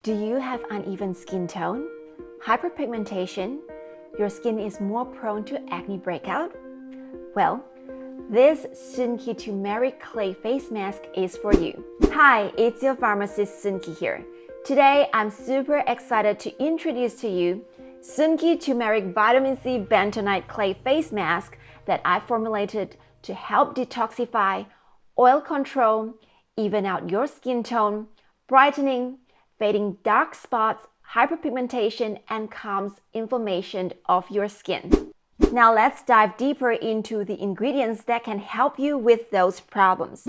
Do you have uneven skin tone, hyperpigmentation? Your skin is more prone to acne breakout? Well, this Soonkie Turmeric Clay Face Mask is for you. Hi, it's your pharmacist Soonkie here. Today, I'm super excited to introduce to you Soonkie Turmeric Vitamin C Bentonite Clay Face Mask that I formulated to help detoxify, oil control, even out your skin tone, brightening, fading dark spots, hyperpigmentation, and calms inflammation of your skin. Now let's dive deeper into the ingredients that can help you with those problems.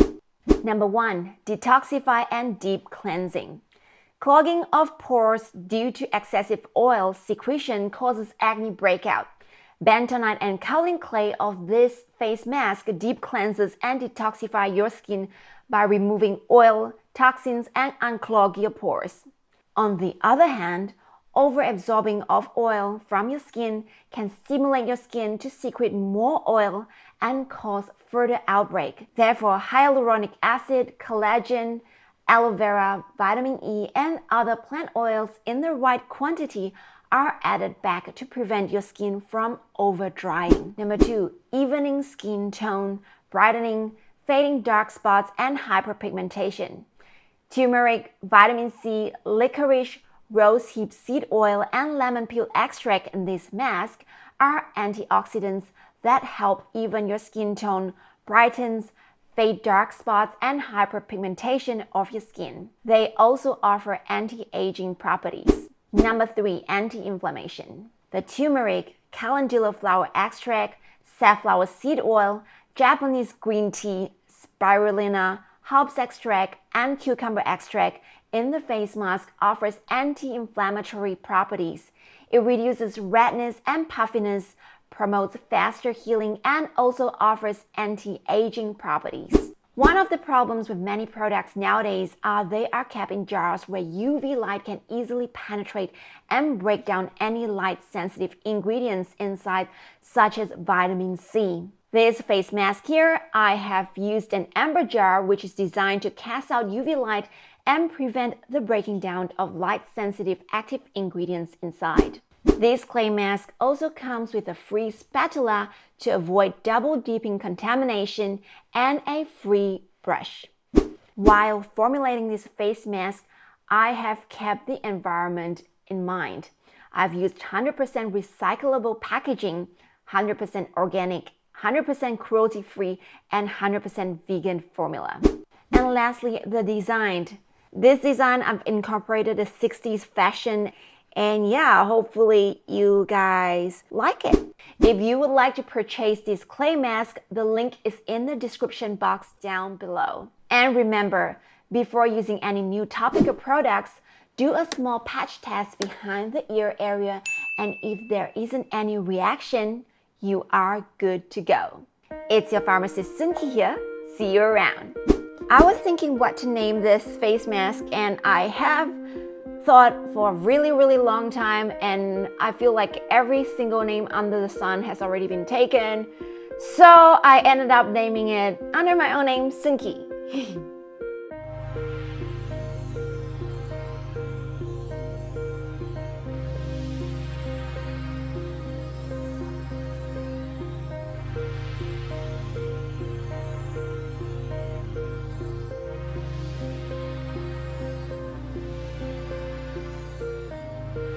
Number 1, detoxify and deep cleansing. Clogging of pores due to excessive oil secretion causes acne breakout. Bentonite and kaolin clay of this face mask deep cleanses and detoxify your skin by removing oil, toxins, and unclog your pores. On the other hand, overabsorbing of oil from your skin can stimulate your skin to secrete more oil and cause further outbreak. Therefore, hyaluronic acid, collagen, aloe vera, vitamin E, and other plant oils in the right quantity are added back to prevent your skin from over-drying. Number 2, evening skin tone, brightening, fading dark spots, and hyperpigmentation. Turmeric, vitamin C, licorice, rosehip seed oil, and lemon peel extract in this mask are antioxidants that help even your skin tone, brightens, fade dark spots, and hyperpigmentation of your skin. They also offer anti-aging properties. Number 3, anti-inflammation. The turmeric, calendula flower extract, safflower seed oil, Japanese green tea, spirulina, hops extract, and cucumber extract in the face mask offers anti-inflammatory properties. It reduces redness and puffiness, promotes faster healing, and also offers anti-aging properties. One of the problems with many products nowadays are they are kept in jars where UV light can easily penetrate and break down any light-sensitive ingredients inside, such as vitamin C. This face mask here, I have used an amber jar which is designed to cast out UV light and prevent the breaking down of light-sensitive active ingredients inside. This clay mask also comes with a free spatula to avoid double-dipping contamination and a free brush. While formulating this face mask, I have kept the environment in mind. I've used 100% recyclable packaging, 100% organic, 100% cruelty-free, and 100% vegan formula. And lastly, the design. This design, I've incorporated the 60s fashion, and yeah, hopefully you guys like it. If you would like to purchase this clay mask, the link is in the description box down below. And remember, before using any new topical products, do a small patch test behind the ear area, and if there isn't any reaction, you are good to go. It's your pharmacist Soonkie here. See you around. I was thinking what to name this face mask, and I have thought for a really long time, and I feel like every single name under the sun has already been taken. So I ended up naming it under my own name, Soonkie.